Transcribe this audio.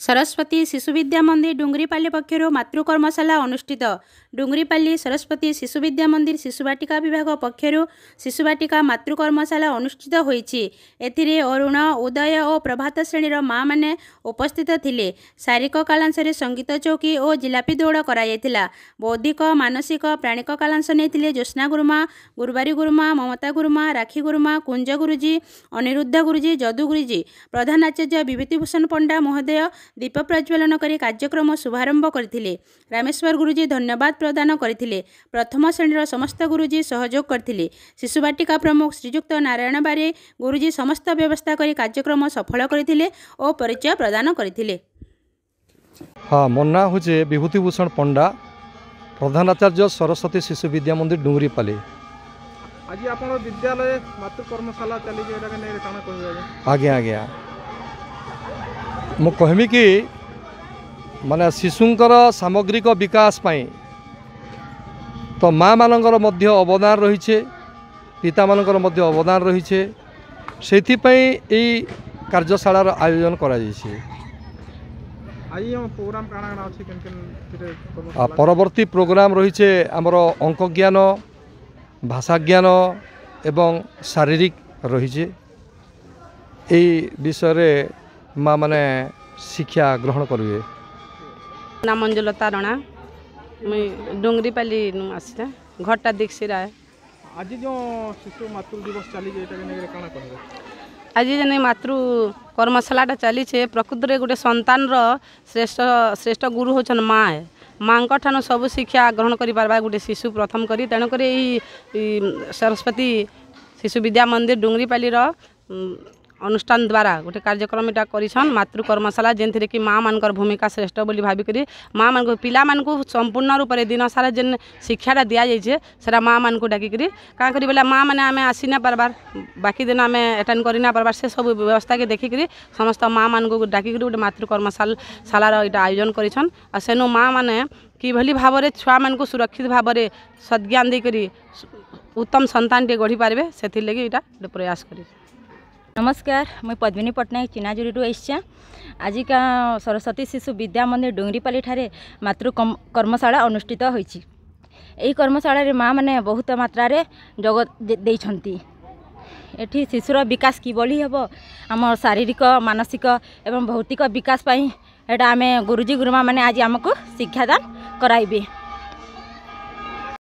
सरस्वती शिशु विद्या मंदिर डुंगरीपाली पक्षर मातृकर्मशाला अनुष्ठित। डुंगरीपाली सरस्वती शिशु विद्या मंदिर शिशुबाटिका विभाग पक्षर शिशुबाटिका मातृकर्मशाला अनुष्ठित होईछि। एथिरे अरुण उदय और प्रभात श्रेणीर माँ माने उपस्थित थिले। शारीरिक कालांश संगीत चौकी और जिलापी दौड़ कराइला। बौद्धिक मानसिक प्राणिक कालांश नहीं ज्योत्ना गुरुमा, गुरुबारी गुरुमा, ममता गुरुमा, राखी गुरुमा, कुंज गुरुजी, अनिरुद्ध गुरुजी, जदू गुरुजी, प्रधान आचार्य विभूतिभूषण पंडा महोदय दीप प्रज्वलन कर कार्यक्रम शुभारंभ करथिले। रामेश्वर गुरुजी धन्यवाद प्रदान करथिले। प्रथम श्रेणीर समस्त गुरुजी सहयोग करथिले। शिशुबाटिका प्रमुख श्रीजुक्त नारायण बारे गुरुजी समस्त व्यवस्था कर कार्यक्रम सफल करथिले और परिचय प्रदान करथिले। हाँ, मो ना हूँ विभूतिभूषण पंडा, प्रधान आचार्य सरस्वती शिशु विद्या मंदिर डुंगरीपाली। आज आप विद्यालय मातृकर्मशाला चली आज्ञा आज्ञा मु कहमी कि माने शिशुंकर सामग्रिक विकास पाई तो माँ मानकर मध्य अवदान रही, पिता मानकर मध्य अवदान रही, से कार्यशालार आयोजन करा परवर्ती प्रोग्राम रही आमर अंक ज्ञान, भाषा ज्ञान एवं शारीरिक रही विषय माँ माने शिक्षा ग्रहण करेंगे। नाम मंजुलता राणा, मुई डुंगरीपाली आसी घरटा दीक्षी राय। आज जो शिशु मातृ दिवस चली आज जन मातृ कर्मशाला चली प्रकृत में गोटे संतान श्रेष्ठ श्रेष्ठ गुरु होचन माँ है। माँ ठान सब शिक्षा ग्रहण कर गोटे शिशु प्रथम करी तेणुक सरस्वती शिशु विद्या मंदिर डुंगरीपाली अनुष्ठान द्वारा गोटे कार्यक्रम इटा करिछन मातृ कर्मशाला जेनथिरे कि माँ मानकर भूमिका श्रेष्ठ बोली भाविकरी माँ मान को पिला मान को संपूर्ण रूप से दिन सारा जेन शिक्षाटा दि जाइए सेटा माँ मान को डाकिकी क्या करी बोला माँ मैंने आम आसी ना पार्बार बाकी दिन आम एटेंड करना पार्बार से सब व्यवस्था के देखिकी समस्त माँ मान को डाकिकी गोटे मातृ कर्मशालार इटा आयोजन करिछन। आ सेनु माँ माने किभली भाव में छुआ मान को सुरक्षित भाव में सद्ज्ञान देकरी उत्तम संतान टे गढ़ी पारे से इटा प्रयास करी। नमस्कार, मैं पद्मिनी पट्टनायक चिनाजुरी आइछा। आज का सरस्वती शिशु विद्या मंदिर डुंगरीपाली ठारे मातृ कर्मशाला अनुष्ठित होईछि। एही कर्मशाला रे माँ माने बहुत मात्रा रे जोग देइछंती। एठी शिशुर विकास किभली हेबो आम शारीरिक मानसिक एवं भौतिक विकास पाई एटा आमे गुरुजी गुरुमा माने आज आमको शिक्षादान कराइबे।